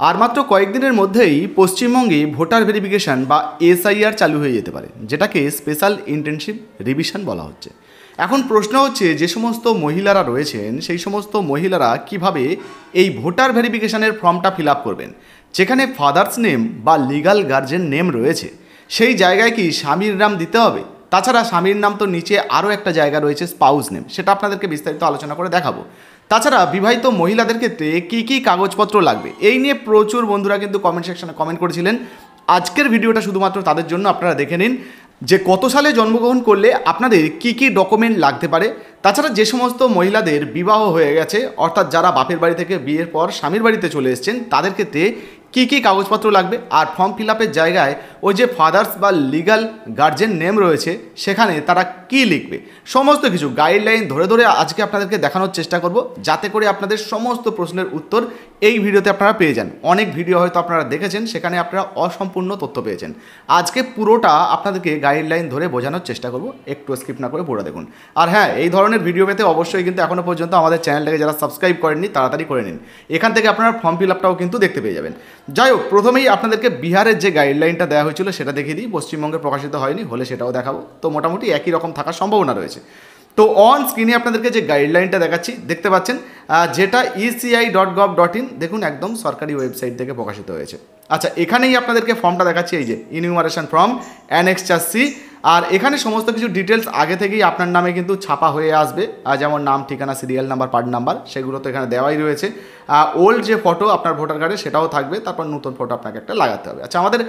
আর মাত্র কয়েকদিনের মধ্যেই পশ্চিমবঙ্গে ভোটার ভেরিফিকেশান বা এসআইআর চালু হয়ে যেতে পারে, যেটাকে স্পেশাল ইন্টেনসিভ রিভিশন বলা হচ্ছে। এখন প্রশ্ন হচ্ছে, যে সমস্ত মহিলারা রয়েছেন সেই সমস্ত মহিলারা কিভাবে এই ভোটার ভেরিফিকেশানের ফর্মটা ফিল আপ করবেন। যেখানে ফাদার্স নেম বা লিগাল গার্জেন নেম রয়েছে, সেই জায়গায় কি স্বামীর নাম দিতে হবে? তাছাড়া স্বামীর নাম তো নিচে আরও একটা জায়গা রয়েছে স্পাউস নেম, সেটা আপনাদেরকে বিস্তারিত আলোচনা করে দেখাবো। তাছাড়া বিবাহিত মহিলাদের ক্ষেত্রে কী কী কাগজপত্র লাগবে, এই নিয়ে প্রচুর বন্ধুরা কিন্তু কমেন্ট সেকশনে কমেন্ট করেছিলেন। আজকের ভিডিওটা শুধুমাত্র তাদের জন্য, আপনারা দেখে নিন যে কত সালে জন্মগ্রহণ করলে আপনাদের কী কী ডকুমেন্ট লাগতে পারে। তাছাড়া যে সমস্ত মহিলাদের বিবাহ হয়ে গেছে, অর্থাৎ যারা বাপের বাড়ি থেকে বিয়ের পর স্বামীর বাড়িতে চলে এসেছেন, তাদের ক্ষেত্রে কী কী কাগজপত্র লাগবে। আর ফর্ম ফিল আপের জায়গায় ওই যে ফাদার্স বা লিগাল গার্জেন নেম রয়েছে, সেখানে তারা কি লিখবে, সমস্ত কিছু গাইডলাইন ধরে ধরে আজকে আপনাদেরকে দেখানোর চেষ্টা করব, যাতে করে আপনাদের সমস্ত প্রশ্নের উত্তর এই ভিডিওতে আপনারা পেয়ে যান। অনেক ভিডিও হয়তো আপনারা দেখেছেন, সেখানে আপনারা অসম্পূর্ণ তথ্য পেয়েছেন। আজকে পুরোটা আপনাদেরকে গাইডলাইন ধরে বোঝানোর চেষ্টা করব, একটু স্কিপ না করে পুরো দেখুন। আর হ্যাঁ, এই ধরনের ভিডিও পেতে অবশ্যই কিন্তু এখনও পর্যন্ত আমাদের চ্যানেলটাকে যারা সাবস্ক্রাইব করেননি, তাড়াতাড়ি করে নিন। এখান থেকে আপনারা ফর্ম ফিল আপটাও কিন্তু দেখতে পেয়ে যাবেন। যাই হোক, প্রথমেই আপনাদেরকে বিহারের যে গাইডলাইনটা দেওয়া হয়েছিল সেটা দেখিয়ে দিই। পশ্চিমবঙ্গে প্রকাশিত হয়নি, হলে সেটাও দেখাবো। তো মোটামুটি একই রকম থাকার সম্ভাবনা রয়েছে। তো অন স্ক্রিনে আপনাদেরকে যে গাইডলাইনটা দেখাচ্ছি, দেখতে পাচ্ছেন, যেটা eci.gov.in, দেখুন একদম সরকারি ওয়েবসাইট থেকে প্রকাশিত হয়েছে। আচ্ছা, এখানেই আপনাদেরকে ফর্মটা দেখাচ্ছি, এই যে ইনিউমারেশন ফর্ম অ্যানেক্স সি। আর এখানে সমস্ত কিছু ডিটেলস আগে থেকেই আপনার নামে কিন্তু ছাপা হয়ে আসবে, যেমন নাম, ঠিকানা, সিরিয়াল নাম্বার, পার্ট নাম্বার, সেগুলো তো এখানে দেওয়াই রয়েছে। ওল্ড যে ফটো আপনার ভোটার কার্ডে সেটাও থাকবে, তারপর নতুন ফটো আপনাকে একটা লাগাতে হবে। আচ্ছা, আমাদের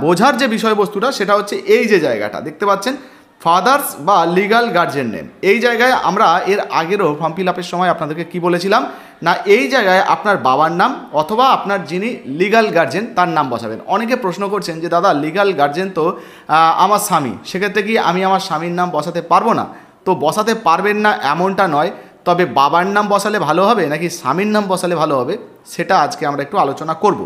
বোঝার যে বিষয়বস্তুটা সেটা হচ্ছে এই যে জায়গাটা দেখতে পাচ্ছেন, ফাদার্স বা লিগাল গার্জেন নেম। এই জায়গায় আমরা এর আগেরও ফর্ম ফিল আপের সময় আপনাদেরকে কি বলেছিলাম না, এই জায়গায় আপনার বাবার নাম অথবা আপনার যিনি লিগাল গার্জেন তার নাম বসাবেন। অনেকে প্রশ্ন করছেন যে দাদা, লিগাল গার্জেন তো আমার স্বামী, সেক্ষেত্রে কি আমি আমার স্বামীর নাম বসাতে পারবো না? তো বসাতে পারবেন না এমনটা নয়, তবে বাবার নাম বসালে ভালো হবে নাকি স্বামীর নাম বসালে ভালো হবে, সেটা আজকে আমরা একটু আলোচনা করব।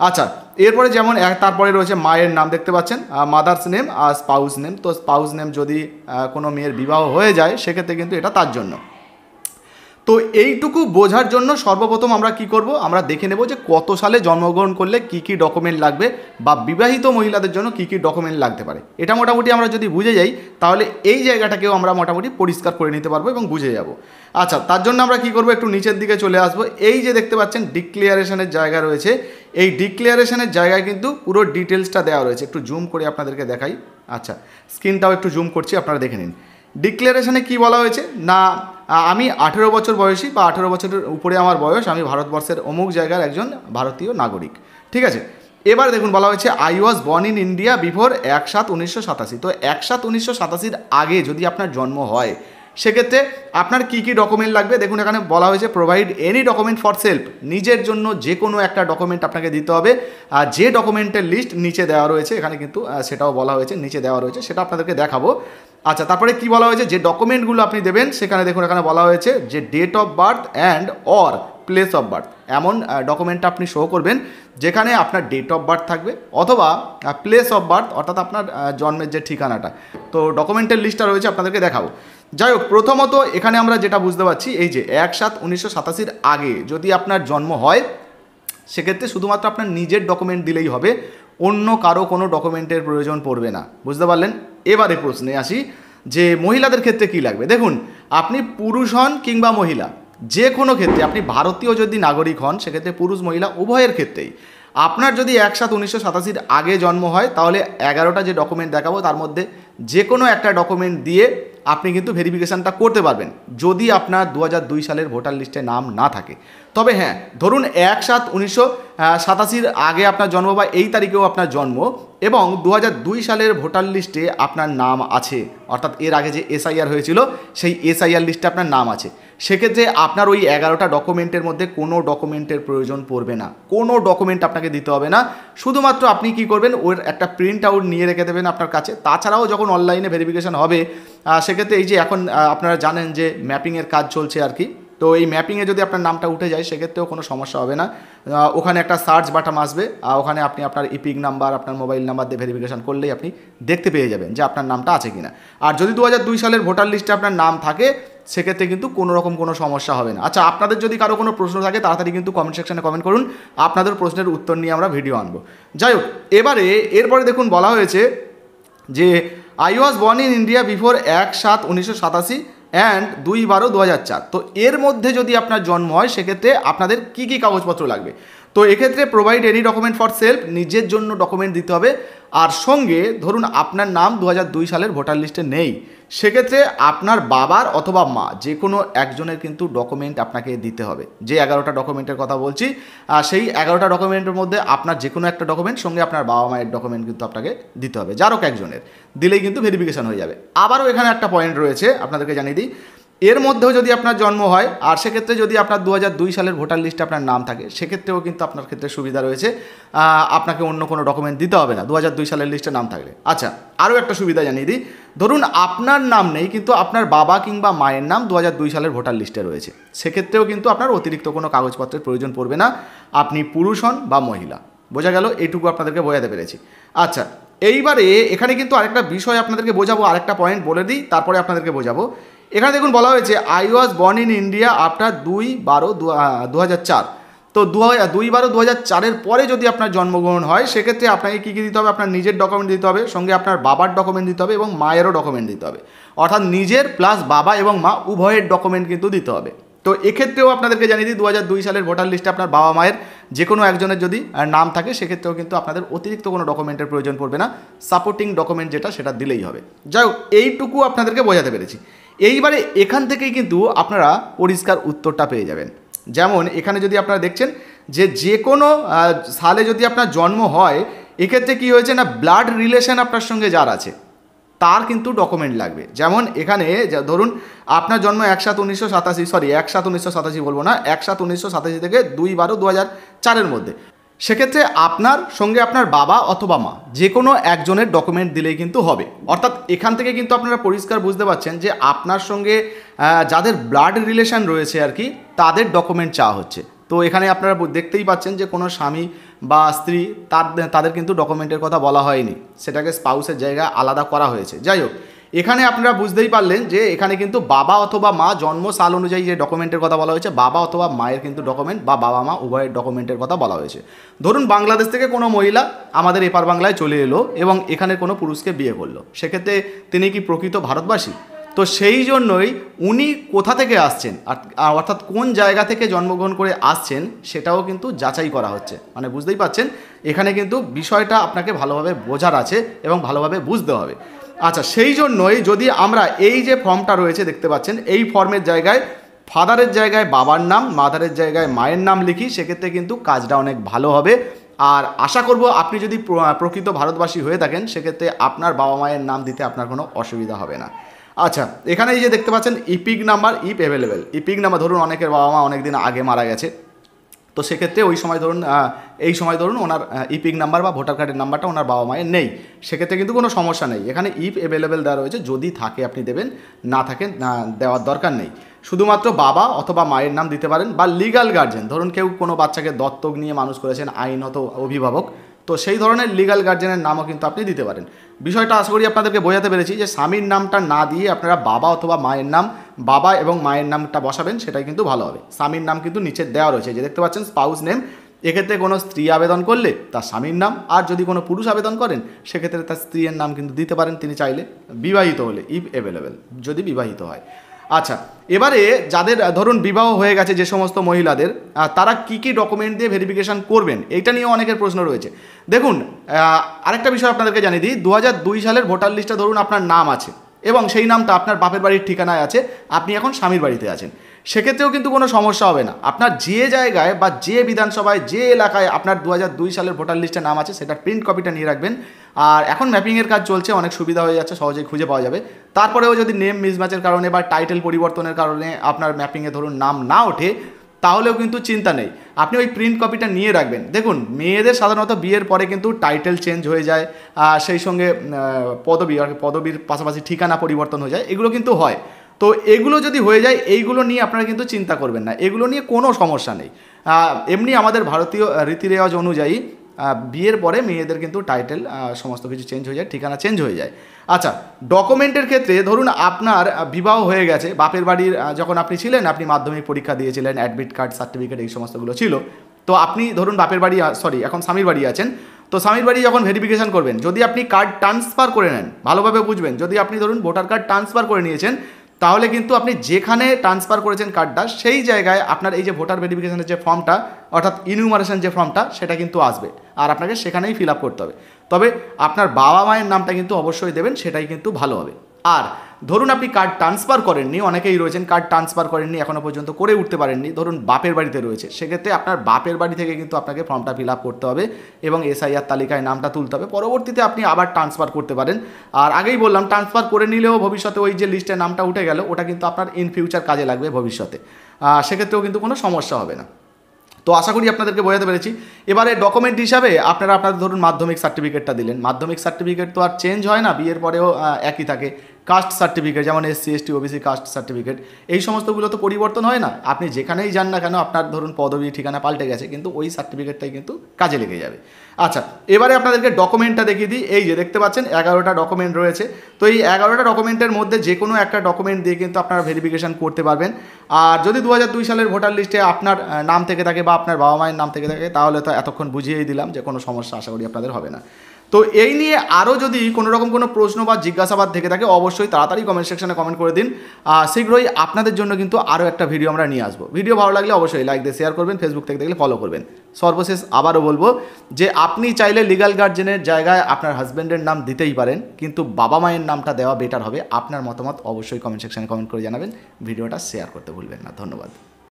আচ্ছা, এরপরে যেমন তারপরে রয়েছে মায়ের নাম, দেখতে পাচ্ছেন মাদার্স নেম আর স্পাউস নেম। তো স্পাউস নেম যদি কোনো মেয়ের বিবাহ হয়ে যায়, সেক্ষেত্রে কিন্তু এটা তার জন্য। তো এইটুকু বোঝার জন্য সর্বপ্রথম আমরা কি করব, আমরা দেখে নেব যে কত সালে জন্মগ্রহণ করলে কি কি ডকুমেন্ট লাগবে, বা বিবাহিত মহিলাদের জন্য কি কি ডকুমেন্ট লাগতে পারে। এটা মোটামুটি আমরা যদি বুঝে যাই, তাহলে এই জায়গাটাকেও আমরা মোটামুটি পরিষ্কার করে নিতে পারবো এবং বুঝে যাব। আচ্ছা, তার জন্য আমরা কি করব, একটু নিচের দিকে চলে আসবো। এই যে দেখতে পাচ্ছেন ডিক্লিয়ারেশনের জায়গা রয়েছে, এই ডিক্লিয়ারেশনের জায়গায় কিন্তু পুরো ডিটেলসটা দেওয়া রয়েছে। একটু জুম করে আপনাদেরকে দেখাই। আচ্ছা, স্ক্রিনটাও একটু জুম করছি, আপনারা দেখে নিন। ডিক্লারেশনে কি বলা হয়েছে না, আমি 18 বছর বয়সী বা 18 বছরের উপরে আমার বয়স, আমি ভারতবর্ষের অমুক জায়গার একজন ভারতীয় নাগরিক। ঠিক আছে, এবার দেখুন বলা হয়েছে I was born in India before 1/7/1987। তো 1/7/1987 আগে যদি আপনার জন্ম হয়, সেক্ষেত্রে আপনার কী কী ডকুমেন্ট লাগবে দেখুন, এখানে বলা হয়েছে provide any document for self. নিজের জন্য যে কোনো একটা ডকুমেন্ট আপনাকে দিতে হবে। আর যে ডকুমেন্টের লিস্ট নিচে দেওয়া রয়েছে, এখানে কিন্তু সেটাও বলা হয়েছে, নিচে দেওয়া রয়েছে, সেটা আপনাদেরকে দেখাবো। আচ্ছা, তারপরে কি বলা হয়েছে, যে ডকুমেন্টগুলো আপনি দেবেন, সেখানে দেখুন এখানে বলা হয়েছে যে date of birth and or place of birth. এমন ডকুমেন্টটা আপনি শো করবেন যেখানে আপনার ডেট অফ বার্থ থাকবে অথবা প্লেস অফ বার্থ, অর্থাৎ আপনার জন্মের যে ঠিকানাটা। তো ডকুমেন্টের লিস্টটা রয়েছে, আপনাদেরকে দেখাবো। যাই হোক, প্রথমত এখানে আমরা যেটা বুঝতে পারছি, এই যে 1/7/1987 আগে যদি আপনার জন্ম হয়, সেক্ষেত্রে শুধুমাত্র আপনার নিজের ডকুমেন্ট দিলেই হবে, অন্য কারো কোনো ডকুমেন্টের প্রয়োজন পড়বে না। বুঝতে পারলেন? এবারে প্রশ্নে আসি যে মহিলাদের ক্ষেত্রে কি লাগবে। দেখুন, আপনি পুরুষ হন কিংবা মহিলা, যে কোনো ক্ষেত্রে, আপনি ভারতীয় যদি নাগরিক হন, সেক্ষেত্রে পুরুষ মহিলা উভয়ের ক্ষেত্রেই আপনার যদি 1/7/1987 আগে জন্ম হয়, তাহলে 11টা যে ডকুমেন্ট দেখাবো তার মধ্যে যে কোনো একটা ডকুমেন্ট দিয়ে আপনি কিন্তু ভেরিফিকেশানটা করতে পারবেন, যদি আপনার 2002 সালের ভোটার লিস্টে নাম না থাকে। তবে হ্যাঁ, ধরুন 1/7/1987 আগে আপনার জন্ম বা এই তারিখেও আপনার জন্ম এবং 2002 সালের ভোটার লিস্টে আপনার নাম আছে, অর্থাৎ এর আগে যে এসআইআর হয়েছিল সেই এসআইআর লিস্টে আপনার নাম আছে, সেক্ষেত্রে আপনার ওই 11টা ডকুমেন্টের মধ্যে কোনো ডকুমেন্টের প্রয়োজন পড়বে না, কোনো ডকুমেন্ট আপনাকে দিতে হবে না। শুধুমাত্র আপনি কি করবেন, ওর একটা প্রিন্ট আউট নিয়ে রেখে দেবেন আপনার কাছে। তাছাড়াও যখন অনলাইনে ভেরিফিকেশান হবে, সেক্ষেত্রে এই যে এখন আপনারা জানেন যে ম্যাপিংয়ের কাজ চলছে আর কি, তো এই ম্যাপিংয়ে যদি আপনার নামটা উঠে যায়, সেক্ষেত্রেও কোনো সমস্যা হবে না। ওখানে একটা সার্চ বাটন আসবে, ওখানে আপনি আপনার ইপিক নাম্বার, আপনার মোবাইল নাম্বার দিয়ে ভেরিফিকেশান করলেই আপনি দেখতে পেয়ে যাবেন যে আপনার নামটা আছে কিনা। আর যদি 2002 সালের ভোটার লিস্টে আপনার নাম থাকে, সেক্ষেত্রে কিন্তু কোনো রকম কোনো সমস্যা হবে না। আচ্ছা, আপনাদের যদি কারো কোনো প্রশ্ন থাকে তাড়াতাড়ি কিন্তু কমেন্ট সেকশনে কমেন্ট করুন, আপনাদের প্রশ্নের উত্তর নিয়ে আমরা ভিডিও আনবো। যাই হোক, এরপরে দেখুন বলা হয়েছে যে I was born in India before 1/7/1987 and 2/12/2004। তো এর মধ্যে যদি আপনার জন্ম হয় সেক্ষেত্রে আপনাদের কী কী কাগজপত্র লাগবে? তো এক্ষেত্রে provide any document for self, নিজের জন্য ডকুমেন্ট দিতে হবে। আর সঙ্গে ধরুন আপনার নাম 2002 সালের ভোটার লিস্টে নেই, সেক্ষেত্রে আপনার বাবার অথবা মা যে কোনো একজনের কিন্তু ডকুমেন্ট আপনাকে দিতে হবে। যে 11টা ডকুমেন্টের কথা বলছি, সেই 11টা ডকুমেন্টের মধ্যে আপনার যে কোনো একটা ডকুমেন্ট সঙ্গে আপনার বাবা মায়ের ডকুমেন্ট কিন্তু আপনাকে দিতে হবে, যারও একজনের দিলেই কিন্তু ভেরিফিকেশন হয়ে যাবে। আবারও এখানে একটা পয়েন্ট রয়েছে, আপনাদেরকে জানিয়ে দিই, এর মধ্যেও যদি আপনার জন্ম হয় আর সেক্ষেত্রে যদি আপনার 2002 সালের ভোটার লিস্টে আপনার নাম থাকে, সেক্ষেত্রেও কিন্তু আপনার ক্ষেত্রে সুবিধা রয়েছে, আপনাকে অন্য কোনো ডকুমেন্ট দিতে হবে না 2002 সালের লিস্টে নাম থাকলে। আচ্ছা, আরও একটা সুবিধা জানিয়ে দিই, ধরুন আপনার নাম নেই কিন্তু আপনার বাবা কিংবা মায়ের নাম 2002 সালের ভোটার লিস্টে রয়েছে, সেক্ষেত্রেও কিন্তু আপনার অতিরিক্ত কোনো কাগজপত্রের প্রয়োজন পড়বে না, আপনি পুরুষ হন বা মহিলা। বোঝা গেল? এইটুকু আপনাদেরকে বোঝাতে পেরেছি। আচ্ছা, এইবারে এখানে কিন্তু আরেকটা বিষয় আপনাদেরকে বোঝাবো, আরেকটা পয়েন্ট বলে দিই, তারপরে আপনাদেরকে বোঝাবো। এখানে দেখুন বলা হয়েছে I was born in India after 2/12/2004। তো 2/12/2004 পরে যদি আপনার জন্মগ্রহণ হয় সেক্ষেত্রে আপনাকে কী কী দিতে হবে? আপনার নিজের ডকুমেন্ট দিতে হবে, সঙ্গে আপনার বাবার ডকুমেন্ট দিতে হবে এবং মায়েরও ডকুমেন্ট দিতে হবে, অর্থাৎ নিজের প্লাস বাবা এবং মা উভয়ের ডকুমেন্ট কিন্তু দিতে হবে। তো এক্ষেত্রেও আপনাদেরকে জানিয়ে দিই 2002 সালের ভোটার লিস্টে আপনার বাবা মায়ের যে কোনো একজনের যদি নাম থাকে সেক্ষেত্রেও কিন্তু আপনাদের অতিরিক্ত কোনো ডকুমেন্টের প্রয়োজন পড়বে না, সাপোর্টিং ডকুমেন্ট যেটা সেটা দিলেই হবে। যাই হোক, এইটুকু আপনাদেরকে বোঝাতে পেরেছি। এইবারে এখান থেকেই কিন্তু আপনারা পরিষ্কার উত্তরটা পেয়ে যাবেন। যেমন এখানে যদি আপনারা দেখছেন যে কোনো সালে যদি আপনার জন্ম হয়, এক্ষেত্রে কী হয়েছে না, ব্লাড রিলেশন আপনার সঙ্গে যার আছে তার কিন্তু ডকুমেন্ট লাগবে। যেমন এখানে ধরুন আপনার জন্ম 1/7/1987 বলবো না, 1/7/1987 থেকে 2/12/2004 মধ্যে, সেক্ষেত্রে আপনার সঙ্গে আপনার বাবা অথবা মা যে কোনো একজনের ডকুমেন্ট দিলেই কিন্তু হবে। অর্থাৎ এখান থেকে কিন্তু আপনারা পরিষ্কার বুঝতে পারছেন যে আপনার সঙ্গে যাদের ব্লাড রিলেশন রয়েছে আর কি, তাদের ডকুমেন্ট চাওয়া হচ্ছে। তো এখানে আপনারা দেখতেই পাচ্ছেন যে কোনো স্বামী বা স্ত্রী তাদের কিন্তু ডকুমেন্টের কথা বলা হয়নি, সেটাকে স্পাউসের জায়গায় আলাদা করা হয়েছে। যাই হোক, এখানে আপনারা বুঝতেই পারলেন যে এখানে কিন্তু বাবা অথবা মা জন্ম সাল অনুযায়ী যে ডকুমেন্টের কথা বলা হয়েছে, বাবা অথবা মায়ের কিন্তু ডকুমেন্ট বা বাবা মা উভয়ের ডকুমেন্টের কথা বলা হয়েছে। ধরুন বাংলাদেশ থেকে কোনো মহিলা আমাদের এপার বাংলায় চলে এলো এবং এখানে কোনো পুরুষকে বিয়ে করলো, সেক্ষেত্রে তিনি কি প্রকৃত ভারতবাসী? তো সেই জন্যই উনি কোথা থেকে আসছেন, অর্থাৎ কোন জায়গা থেকে জন্মগ্রহণ করে আসছেন সেটাও কিন্তু যাচাই করা হচ্ছে। মানে বুঝতেই পাচ্ছেন এখানে কিন্তু বিষয়টা আপনাকে ভালোভাবে বোঝার আছে এবং ভালোভাবে বুঝতে হবে। আচ্ছা, সেই জন্যই যদি আমরা এই যে ফর্মটা রয়েছে দেখতে পাচ্ছেন, এই ফর্মের জায়গায় ফাদারের জায়গায় বাবার নাম, মাদারের জায়গায় মায়ের নাম লিখি, সেক্ষেত্রে কিন্তু কাজটা অনেক ভালো হবে। আর আশা করব আপনি যদি প্রকৃত ভারতবাসী হয়ে থাকেন সেক্ষেত্রে আপনার বাবা মায়ের নাম দিতে আপনার কোনো অসুবিধা হবে না। আচ্ছা, এখানে এই যে দেখতে পাচ্ছেন epic number, ইপ available. Epic number ধরুন অনেকের বাবা মা অনেক দিন আগে মারা গেছে, তো সেক্ষেত্রে ওই সময় ধরুন এই সময় ধরুন ওনার ইপিক নাম্বার বা ভোটার কার্ডের নাম্বারটা ওনার বাবা মায়ের নেই, সেক্ষেত্রে কিন্তু কোনো সমস্যা নেই। এখানে ইপ অ্যাভেলেবেল দেওয়া রয়েছে, যদি থাকে আপনি দেবেন, না থাকে দেওয়ার দরকার নেই। শুধুমাত্র বাবা অথবা মায়ের নাম দিতে পারেন বা লিগাল গার্জেন, ধরুন কেউ কোনো বাচ্চাকে দত্তক নিয়ে মানুষ করেছেন, আইনত অভিভাবক, তো সেই ধরনের লিগাল গার্জেনের নামও কিন্তু আপনি দিতে পারেন। বিষয়টা আশা করি আপনাদেরকে বোঝাতে পেরেছি যে স্বামীর নামটা না দিয়ে আপনারা বাবা অথবা মায়ের নাম, বাবা এবং মায়ের নামটা বসাবেন, সেটাই কিন্তু ভালো হবে। স্বামীর নাম কিন্তু নিচে দেওয়া রয়েছে, যে দেখতে পাচ্ছেন স্পাউস নেম, এক্ষেত্রে কোনো স্ত্রী আবেদন করলে তার স্বামীর নাম, আর যদি কোনো পুরুষ আবেদন করেন সেক্ষেত্রে তার স্ত্রীর নাম কিন্তু দিতে পারেন তিনি চাইলে, বিবাহিত হলে ইফ অ্যাভেলেবেল, যদি বিবাহিত হয়। আচ্ছা, এবারে যাদের ধরুন বিবাহ হয়ে গেছে যে সমস্ত মহিলাদের, তারা কি কি ডকুমেন্ট দিয়ে ভেরিফিকেশান করবেন, এইটা নিয়েও অনেকের প্রশ্ন রয়েছে। দেখুন আরেকটা বিষয় আপনাদেরকে জানিয়ে দিই, 2002 সালের ভোটার লিস্টে ধরুন আপনার নাম আছে এবং সেই নামটা আপনার বাপের বাড়ির ঠিকানায় আছে, আপনি এখন স্বামীর বাড়িতে আছেন, সেক্ষেত্রেও কিন্তু কোনো সমস্যা হবে না। আপনার যে জায়গায় বা যে বিধানসভায় যে এলাকায় আপনার 2002 সালের ভোটার লিস্টে নাম আছে সেটার প্রিন্ট কপিটা নিয়ে রাখবেন। আর এখন ম্যাপিংয়ের কাজ চলছে, অনেক সুবিধা হয়ে যাচ্ছে, সহজেই খুঁজে পাওয়া যাবে। তারপরেও যদি নেম মিসম্যাচের কারণে বা টাইটেল পরিবর্তনের কারণে আপনার ম্যাপিংয়ে ধরুন নাম না ওঠে, তাহলেও কিন্তু চিন্তা নেই, আপনি ওই প্রিন্ট কপিটা নিয়ে রাখবেন। দেখুন মেয়েদের সাধারণত বিয়ের পরে কিন্তু টাইটেল চেঞ্জ হয়ে যায়, সেই সঙ্গে পদবীর পাশাপাশি ঠিকানা পরিবর্তন হয়ে যায়, এগুলো কিন্তু হয়। তো এগুলো যদি হয়ে যায়, এইগুলো নিয়ে আপনারা কিন্তু চিন্তা করবেন না, এগুলো নিয়ে কোনো সমস্যা নেই। এমনি আমাদের ভারতীয় রীতি রেওয়াজ অনুযায়ী বিয়ের পরে মেয়েদের কিন্তু টাইটেল সমস্ত কিছু চেঞ্জ হয়ে যায়, ঠিকানা চেঞ্জ হয়ে যায়। আচ্ছা, ডকুমেন্টের ক্ষেত্রে ধরুন আপনার বিবাহ হয়ে গেছে, বাপের বাড়ির যখন আপনি ছিলেন, আপনি মাধ্যমিক পরীক্ষা দিয়েছিলেন, অ্যাডমিট কার্ড, সার্টিফিকেট এই সমস্তগুলো ছিল। তো আপনি ধরুন বাপের বাড়ি এখন স্বামীর বাড়ি আছেন, তো স্বামীর বাড়ি যখন ভেরিফিকেশন করবেন, যদি আপনি কার্ড ট্রান্সফার করে নেন, ভালোভাবে বুঝবেন, যদি আপনি ধরুন ভোটার কার্ড ট্রান্সফার করে নিয়েছেন, তাহলে কিন্তু আপনি যেখানে ট্রান্সফার করেছেন কার্ডটা, সেই জায়গায় আপনার এই যে ভোটার ভেরিফিকেশনের যে ফর্মটা, অর্থাৎ ইনিউমারেশন যে ফর্মটা, সেটা কিন্তু আসবে, আর আপনাকে সেখানেই ফিল আপ করতে হবে। তবে আপনার বাবা মায়ের নামটা কিন্তু অবশ্যই দেবেন, সেটাই কিন্তু ভালো হবে। আর ধরুন আপনি কার্ড ট্রান্সফার করেননি, অনেকেই রয়েছেন কার্ড ট্রান্সফার করেননি, এখনও পর্যন্ত করে উঠতে পারেননি, ধরুন বাপের বাড়িতে রয়েছে, সেক্ষেত্রে আপনার বাপের বাড়ি থেকে কিন্তু আপনাকে ফর্মটা ফিল আপ করতে হবে এবং এসআইআর তালিকায় নামটা তুলতে হবে। পরবর্তীতে আপনি আবার ট্রান্সফার করতে পারেন। আর আগেই বললাম, ট্রান্সফার করে নিলেও ভবিষ্যতে ওই যে লিস্টে নামটা উঠে গেল, ওটা কিন্তু আপনার ইন ফিউচার কাজে লাগবে ভবিষ্যতে, সেক্ষেত্রেও কিন্তু কোনো সমস্যা হবে না। তো আশা করি আপনাদেরকে বোঝাতে পেরেছি। এবারে ডকুমেন্ট হিসাবে আপনাদের ধরুন মাধ্যমিক সার্টিফিকেটটা দিলেন, মাধ্যমিক সার্টিফিকেট তো আর চেঞ্জ হয় না, বিয়ের পরেও একই থাকে। কাস্ট সার্টিফিকেট, যেমন SC ST OBC caste certificate, এই সমস্তগুলো তো পরিবর্তন হয় না, আপনি যেখানেই যান না কেন, আপনার ধরুন পদবি ঠিকানা পাল্টে গেছে, কিন্তু ওই সার্টিফিকেটটাই কিন্তু কাজে লেগে যাবে। আচ্ছা, এবারে আপনাদেরকে ডকুমেন্টটা দেখিয়ে দিই। এই যে দেখতে পাচ্ছেন 11টা ডকুমেন্ট রয়েছে। তো এই 11টা ডকুমেন্টের মধ্যে যে কোনো একটা ডকুমেন্ট দিয়ে কিন্তু আপনারা ভেরিফিকেশন করতে পারবেন। আর যদি 2002 সালের ভোটার লিস্টে আপনার নাম থেকে থাকে বা আপনার বাবা মায়ের নাম থেকে থাকে, তাহলে তো এতক্ষণ বুঝিয়েই দিলাম যে কোনো সমস্যা আশা করি আপনাদের হবে না। তো এই নিয়ে আরও যদি কোনো রকম কোনো প্রশ্ন বা জিজ্ঞাসাবাদ থেকে থাকে, অবশ্যই তাড়াতাড়ি কমেন্ট সেকশনে কমেন্ট করে দিন। শীঘ্রই আপনাদের জন্য কিন্তু আরও একটা ভিডিও আমরা নিয়ে আসবো। ভিডিও ভালো লাগলে অবশ্যই লাইক দিয়ে শেয়ার করবেন, ফেসবুক থেকে দেখলে ফলো করবেন। সর্বশেষ আবারও বলবো যে আপনি চাইলে লিগ্যাল গার্জেনের জায়গায় আপনার হাজব্যান্ডের নাম দিতেই পারেন, কিন্তু বাবা মায়ের নামটা দেওয়া বেটার হবে। আপনার মতামত অবশ্যই কমেন্ট সেকশনে কমেন্ট করে জানাবেন। ভিডিওটা শেয়ার করতে ভুলবেন না। ধন্যবাদ।